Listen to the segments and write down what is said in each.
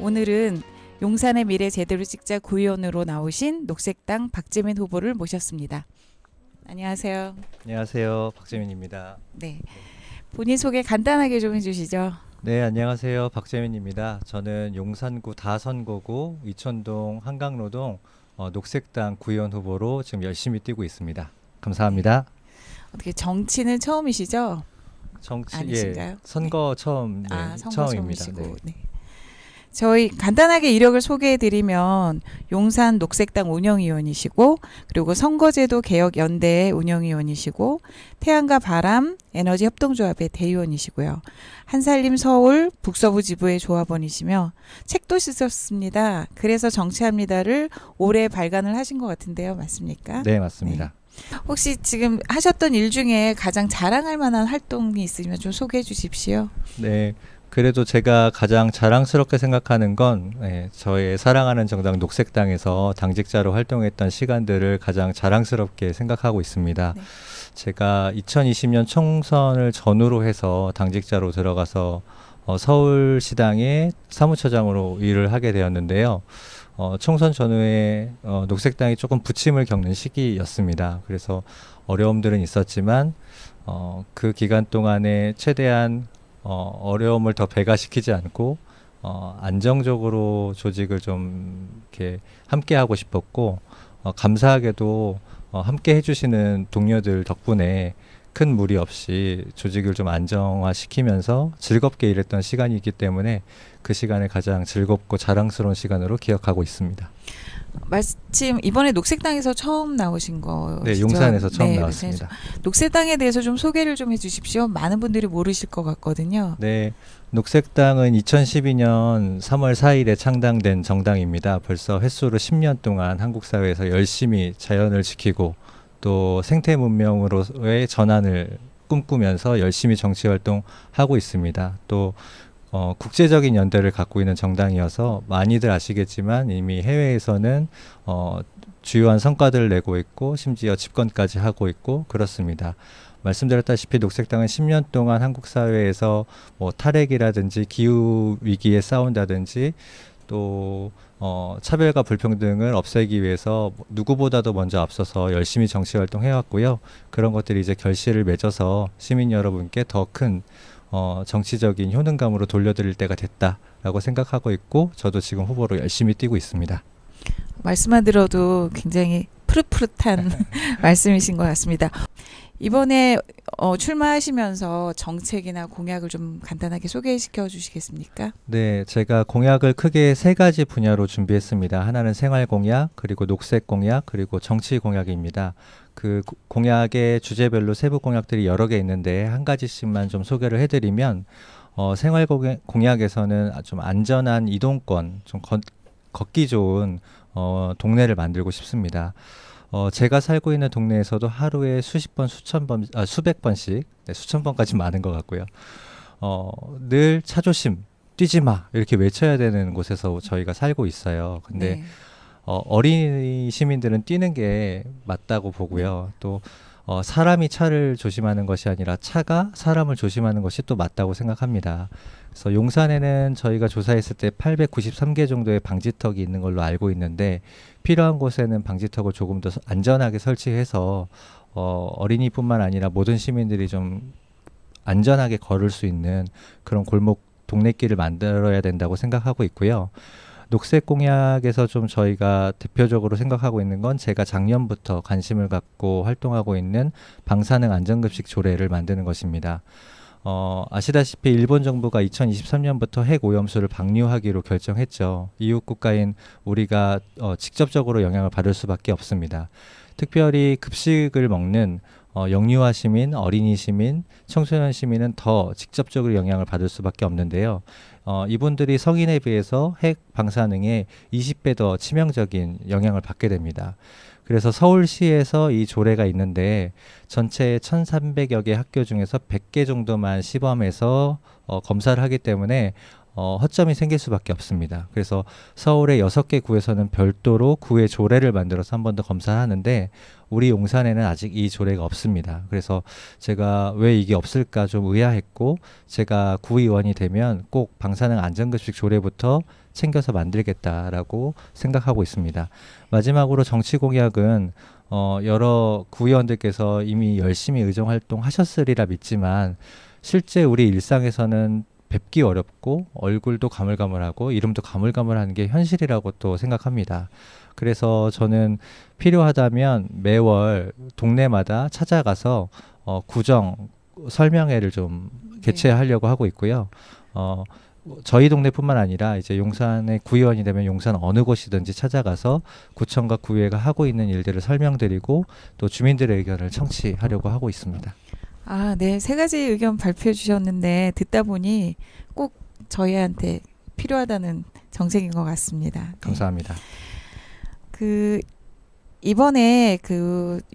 오늘은 용산의 미래 제대로 찍자 구의원으로 나오신 녹색당 박재민 후보를 모셨습니다. 안녕하세요. 안녕하세요. 박재민입니다. 네, 본인 소개 간단하게 좀 해주시죠. 네, 안녕하세요. 박재민입니다. 저는 용산구 다선거구 이천동 한강로동 녹색당 구의원 후보로 지금 열심히 뛰고 있습니다. 감사합니다. 어떻게 정치는 처음이시죠? 정치 아니신가요? 선거 처음 선거 처음입니다. 처음이시고. 네. 저희 간단하게 이력을 소개해드리면 용산 녹색당 운영위원이시고, 그리고 선거제도 개혁연대 운영위원이시고, 태양과 바람 에너지 협동조합의 대의원이시고요. 한살림 서울 북서부 지부의 조합원이시며 책도 쓰셨습니다. 그래서 정치합니다를 올해 발간을 하신 것 같은데요, 맞습니까? 네, 맞습니다. 혹시 지금 하셨던 일 중에 가장 자랑할 만한 활동이 있으면 좀 소개해 주십시오. 네. 그래도 제가 가장 자랑스럽게 생각하는 건 저의 사랑하는 정당 녹색당에서 당직자로 활동했던 시간들을 가장 자랑스럽게 생각하고 있습니다. 네. 제가 2020년 총선을 전후로 해서 당직자로 들어가서 서울시당의 사무처장으로 일을 하게 되었는데요. 총선 전후에 녹색당이 조금 부침을 겪는 시기였습니다. 그래서 어려움들은 있었지만 그 기간 동안에 최대한 어려움을 더 배가시키지 않고 안정적으로 조직을 좀 이렇게 함께 하고 싶었고, 감사하게도 함께 해주시는 동료들 덕분에 큰 무리 없이 조직을 좀 안정화시키면서 즐겁게 일했던 시간이기 때문에 그 시간을 가장 즐겁고 자랑스러운 시간으로 기억하고 있습니다. 마침 이번에 녹색당에서 처음 나오신 거죠? 네, 용산에서 처음 네, 나왔습니다. 녹색당에 대해서 좀 소개를 좀 해주십시오. 많은 분들이 모르실 것 같거든요. 네, 녹색당은 2012년 3월 4일에 창당된 정당입니다. 벌써 횟수로 10년 동안 한국 사회에서 열심히 자연을 지키고 또 생태 문명으로의 전환을 꿈꾸면서 열심히 정치 활동하고 있습니다. 또 국제적인 연대를 갖고 있는 정당이어서 많이들 아시겠지만 이미 해외에서는 주요한 성과들을 내고 있고 심지어 집권까지 하고 있고 그렇습니다. 말씀드렸다시피 녹색당은 10년 동안 한국 사회에서 탈핵이라든지 기후 위기에 싸운다든지 또 차별과 불평등을 없애기 위해서 누구보다도 먼저 앞서서 열심히 정치 활동해왔고요. 그런 것들이 이제 결실을 맺어서 시민 여러분께 더 큰 정치적인 효능감으로 돌려드릴 때가 됐다라고 생각하고 있고, 저도 지금 후보로 열심히 뛰고 있습니다. 말씀만 들어도 굉장히 푸릇푸릇한 말씀이신 것 같습니다. 이번에 출마하시면서 정책이나 공약을 좀 간단하게 소개시켜 주시겠습니까? 네, 제가 공약을 크게 세 가지 분야로 준비했습니다. 하나는 생활 공약, 그리고 녹색 공약, 그리고 정치 공약입니다. 그 공약의 주제별로 세부 공약들이 여러 개 있는데 한 가지씩만 좀 소개를 해드리면, 생활 공약에서는 좀 안전한 이동권, 좀 걷기 좋은 동네를 만들고 싶습니다. 제가 살고 있는 동네에서도 하루에 수십 번, 수백 번씩, 수천 번까지 많은 것 같고요. 늘 차 조심, 뛰지 마 이렇게 외쳐야 되는 곳에서 저희가 살고 있어요. 근데 네. 어린이 시민들은 뛰는 게 맞다고 보고요. 또 사람이 차를 조심하는 것이 아니라 차가 사람을 조심하는 것이 또 맞다고 생각합니다. 그래서 용산에는 저희가 조사했을 때 893개 정도의 방지턱이 있는 걸로 알고 있는데, 필요한 곳에는 방지턱을 조금 더 안전하게 설치해서 어린이뿐만 아니라 모든 시민들이 좀 안전하게 걸을 수 있는 그런 골목 동네길을 만들어야 된다고 생각하고 있고요. 녹색 공약에서 좀 저희가 대표적으로 생각하고 있는 건 제가 작년부터 관심을 갖고 활동하고 있는 방사능 안전급식 조례를 만드는 것입니다. 아시다시피 일본 정부가 2023년부터 핵 오염수를 방류하기로 결정했죠. 이웃 국가인 우리가 직접적으로 영향을 받을 수밖에 없습니다. 특별히 급식을 먹는 영유아 시민, 어린이 시민, 청소년 시민은 더 직접적으로 영향을 받을 수밖에 없는데요. 이분들이 성인에 비해서 핵 방사능에 20배 더 치명적인 영향을 받게 됩니다. 그래서 서울시에서 이 조례가 있는데 전체 1,300여 개 학교 중에서 100개 정도만 시범해서 검사를 하기 때문에 허점이 생길 수밖에 없습니다. 그래서 서울의 6개 구에서는 별도로 구의 조례를 만들어서 한 번 더 검사하는데 우리 용산에는 아직 이 조례가 없습니다. 그래서 제가 왜 이게 없을까 좀 의아했고 제가 구의원이 되면 꼭 방사능 안전급식 조례부터 챙겨서 만들겠다라고 생각하고 있습니다. 마지막으로 정치 공약은 여러 구의원들께서 이미 열심히 의정 활동하셨으리라 믿지만 실제 우리 일상에서는 뵙기 어렵고 얼굴도 가물가물하고 이름도 가물가물한 게 현실이라고 또 생각합니다. 그래서 저는 필요하다면 매월 동네마다 찾아가서 구정 설명회를 좀 개최하려고 하고 있고요. 저희 동네뿐만 아니라 이제 용산의 구의원이 되면 용산 어느 곳이든지 찾아가서 구청과 구의회가 하고 있는 일들을 설명드리고 또 주민들의 의견을 청취하려고 하고 있습니다. 아, 네. 3가지 의견 발표해 주셨는데 듣다 보니 꼭 저희한테 필요하다는 정책인 것 같습니다. 네. 감사합니다. 이번에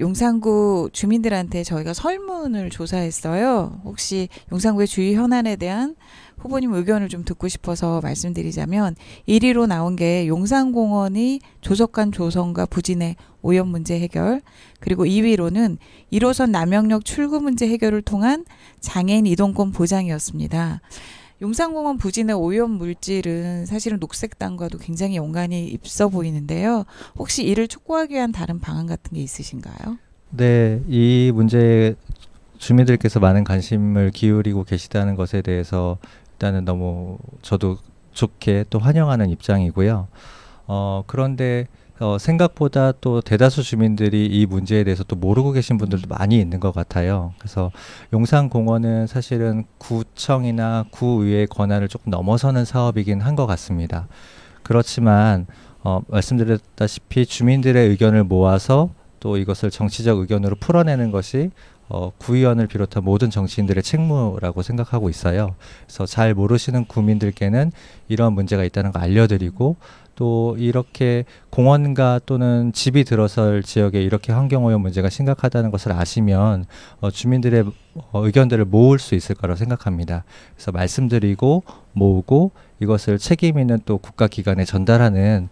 용산구 주민들한테 저희가 설문을 조사했어요. 혹시 용산구의 주위 현안에 대한 후보님 의견을 좀 듣고 싶어서 말씀드리자면 1위로 나온 게 용산공원이 조속한 조성과 부진의 오염 문제 해결, 그리고 2위로는 1호선 남영역 출구 문제 해결을 통한 장애인 이동권 보장이었습니다. 용산공원 부진의 오염 물질은 사실은 녹색당과도 굉장히 연관이 있어 보이는데요. 혹시 이를 촉구하기 위한 다른 방안 같은 게 있으신가요? 네, 이 문제에 주민들께서 많은 관심을 기울이고 계시다는 것에 대해서 일단은 너무 저도 좋게 또 환영하는 입장이고요. 그런데 생각보다 또 대다수 주민들이 이 문제에 대해서 또 모르고 계신 분들도 많이 있는 것 같아요. 그래서 용산공원은 사실은 구청이나 구의회의 권한을 조금 넘어서는 사업이긴 한 것 같습니다. 그렇지만 말씀드렸다시피 주민들의 의견을 모아서 또 이것을 정치적 의견으로 풀어내는 것이 구의원을 비롯한 모든 정치인들의 책무라고 생각하고 있어요. 그래서 잘 모르시는 구민들께는 이런 문제가 있다는 거 알려드리고 또 이렇게 공원과 또는 집이 들어설 지역에 이렇게 환경오염 문제가 심각하다는 것을 아시면 주민들의 의견들을 모을 수 있을 거라고 생각합니다. 그래서 말씀드리고 모으고 이것을 책임 있는 또 국가기관에 전달하는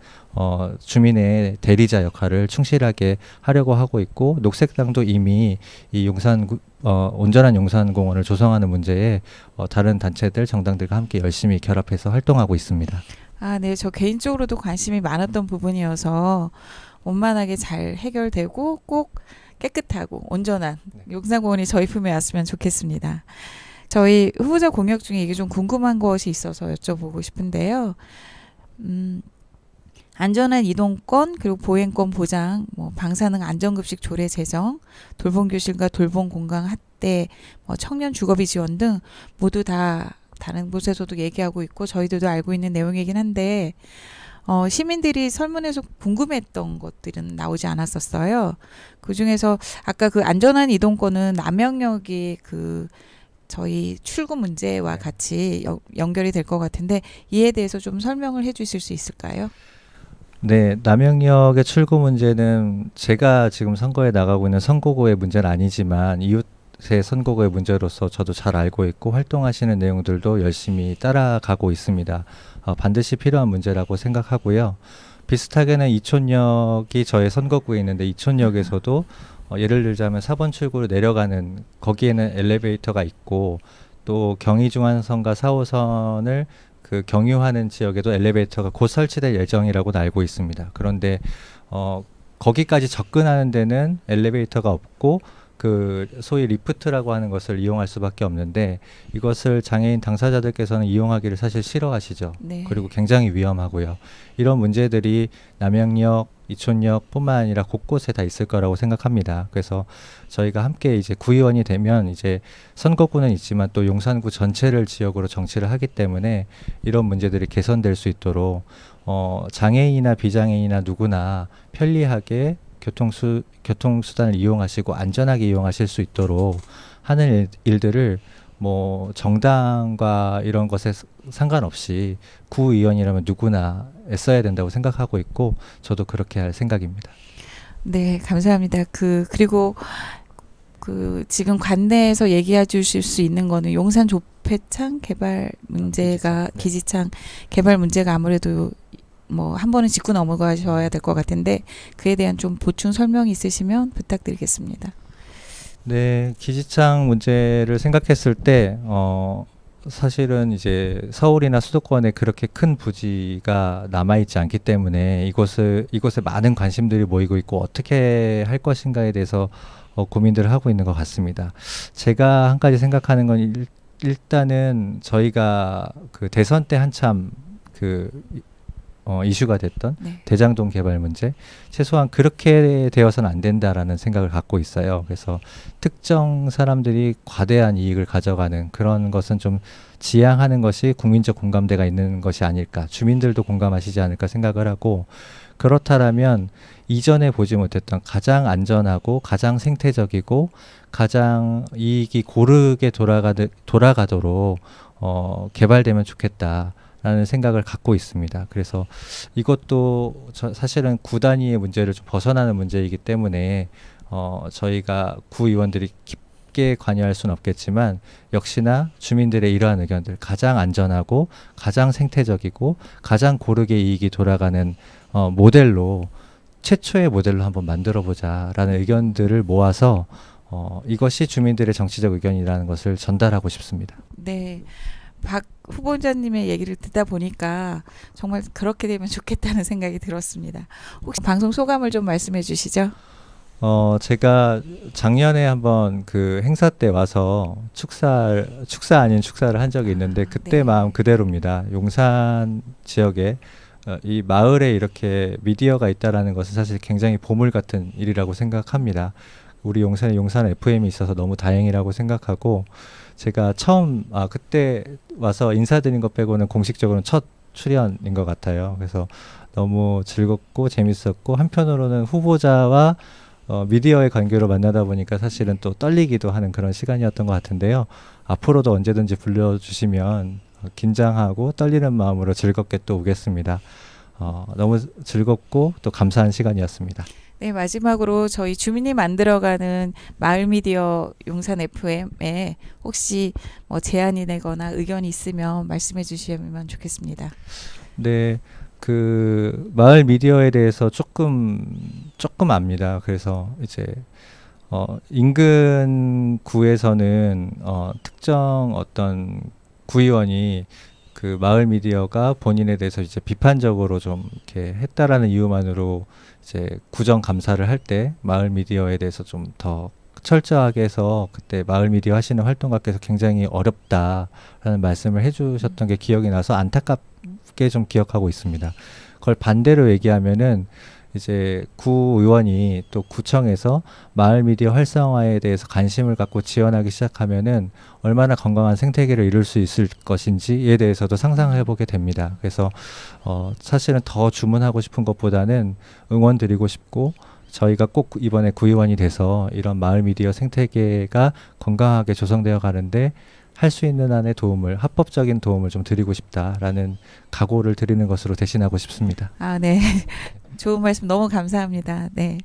주민의 대리자 역할을 충실하게 하려고 하고 있고 녹색당도 이미 이 온전한 용산공원을 조성하는 문제에 다른 단체들, 정당들과 함께 열심히 결합해서 활동하고 있습니다. 아, 네. 저 개인적으로도 관심이 많았던 부분이어서 원만하게 잘 해결되고 꼭 깨끗하고 온전한 용산공원이 저희 품에 왔으면 좋겠습니다. 저희 후보자 공약 중에 이게 좀 궁금한 것이 있어서 여쭤보고 싶은데요. 안전한 이동권 그리고 보행권 보장, 방사능 안전급식 조례 제정, 돌봄교실과 돌봄공강 확대, 청년 주거비 지원 등 모두 다 다른 곳에서도 얘기하고 있고 저희들도 알고 있는 내용이긴 한데 시민들이 설문에서 궁금했던 것들은 나오지 않았었어요. 그중에서 아까 안전한 이동권은 남영역이 저희 출구 문제와 같이 연결이 될 것 같은데 이에 대해서 좀 설명을 해 주실 수 있을까요? 네, 남영역의 출구 문제는 제가 지금 선거에 나가고 있는 선거구의 문제는 아니지만 이웃의 선거구의 문제로서 저도 잘 알고 있고 활동하시는 내용들도 열심히 따라가고 있습니다. 반드시 필요한 문제라고 생각하고요. 비슷하게는 이촌역이 저의 선거구에 있는데 이촌역에서도 예를 들자면 4번 출구로 내려가는 거기에는 엘리베이터가 있고 또 경의중앙선과 4호선을 경유하는 지역에도 엘리베이터가 곧 설치될 예정이라고 알고 있습니다. 그런데 거기까지 접근하는 데는 엘리베이터가 없고 소위 리프트라고 하는 것을 이용할 수밖에 없는데 이것을 장애인 당사자들께서는 이용하기를 사실 싫어하시죠. 네. 그리고 굉장히 위험하고요. 이런 문제들이 남영역, 이촌역뿐만 아니라 곳곳에 다 있을 거라고 생각합니다. 그래서 저희가 함께 이제 구의원이 되면 이제 선거구는 있지만 또 용산구 전체를 지역으로 정치를 하기 때문에 이런 문제들이 개선될 수 있도록 장애인이나 비장애인이나 누구나 편리하게 교통수단을 이용하시고 안전하게 이용하실 수 있도록 하는 일들을 정당과 이런 것에 상관없이 구의원이라면 누구나 애써야 된다고 생각하고 있고 저도 그렇게 할 생각입니다. 네, 감사합니다. 그리고 그 지금 관내에서 얘기해 주실 수 있는 거는 용산 조폐창 개발 문제가 기지창 개발 문제가 아무래도 뭐 한 번은 짚고 넘어가셔야 될 것 같은데 그에 대한 좀 보충 설명이 있으시면 부탁드리겠습니다. 네, 기지창 문제를 생각했을 때, 사실은 이제 서울이나 수도권에 그렇게 큰 부지가 남아있지 않기 때문에 이곳에 많은 관심들이 모이고 있고 어떻게 할 것인가에 대해서 고민들을 하고 있는 것 같습니다. 제가 한 가지 생각하는 건 일단은 저희가 그 대선 때 한참 그 이슈가 됐던 네. 대장동 개발 문제 최소한 그렇게 되어서는 안 된다라는 생각을 갖고 있어요. 그래서 특정 사람들이 과대한 이익을 가져가는 그런 것은 좀 지양하는 것이 국민적 공감대가 있는 것이 아닐까, 주민들도 공감하시지 않을까 생각을 하고, 그렇다라면 이전에 보지 못했던 가장 안전하고 가장 생태적이고 가장 이익이 고르게 돌아가도록 개발되면 좋겠다. 라는 생각을 갖고 있습니다. 그래서 이것도 사실은 구 단위의 문제를 좀 벗어나는 문제이기 때문에 저희가 구의원들이 깊게 관여할 수는 없겠지만 역시나 주민들의 이러한 의견들, 가장 안전하고 가장 생태적이고 가장 고르게 이익이 돌아가는 모델로, 최초의 모델로 한번 만들어 보자라는 의견들을 모아서 이것이 주민들의 정치적 의견이라는 것을 전달하고 싶습니다. 네. 박 후보자님의 얘기를 듣다 보니까 정말 그렇게 되면 좋겠다는 생각이 들었습니다. 혹시 방송 소감을 좀 말씀해 주시죠? 제가 작년에 한번 그 행사 때 와서 축사 아닌 축사를 한 적이 있는데 그때 네. 마음 그대로입니다. 용산 지역에 이 마을에 이렇게 미디어가 있다라는 것은 사실 굉장히 보물 같은 일이라고 생각합니다. 우리 용산에 용산 FM이 있어서 너무 다행이라고 생각하고, 제가 처음 그때 와서 인사드린 것 빼고는 공식적으로는 첫 출연인 것 같아요. 그래서 너무 즐겁고 재밌었고, 한편으로는 후보자와 미디어의 관계로 만나다 보니까 사실은 또 떨리기도 하는 그런 시간이었던 것 같은데요. 앞으로도 언제든지 불러주시면 긴장하고 떨리는 마음으로 즐겁게 또 오겠습니다. 너무 즐겁고 또 감사한 시간이었습니다. 네, 마지막으로 저희 주민이 만들어가는 마을 미디어 용산 FM에 혹시 뭐 제안이 되거나 의견이 있으면 말씀해 주시면 좋겠습니다. 네, 그 마을 미디어에 대해서 조금 압니다. 그래서 이제 인근 구에서는 특정 어떤 구의원이 그 마을 미디어가 본인에 대해서 이제 비판적으로 좀 이렇게 했다라는 이유만으로 이제 구정 감사를 할 때 마을 미디어에 대해서 좀 더 철저하게 해서 그때 마을 미디어 하시는 활동가께서 굉장히 어렵다라는 말씀을 해주셨던 게 기억이 나서 안타깝게 좀 기억하고 있습니다. 그걸 반대로 얘기하면은 이제 구의원이 또 구청에서 마을 미디어 활성화에 대해서 관심을 갖고 지원하기 시작하면은 얼마나 건강한 생태계를 이룰 수 있을 것인지에 대해서도 상상을 해보게 됩니다. 그래서 사실은 더 주문하고 싶은 것보다는 응원드리고 싶고, 저희가 꼭 이번에 구의원이 돼서 이런 마을 미디어 생태계가 건강하게 조성되어 가는데 할 수 있는 한의 도움을, 합법적인 도움을 좀 드리고 싶다라는 각오를 드리는 것으로 대신하고 싶습니다. 네. 좋은 말씀 너무 감사합니다. 네.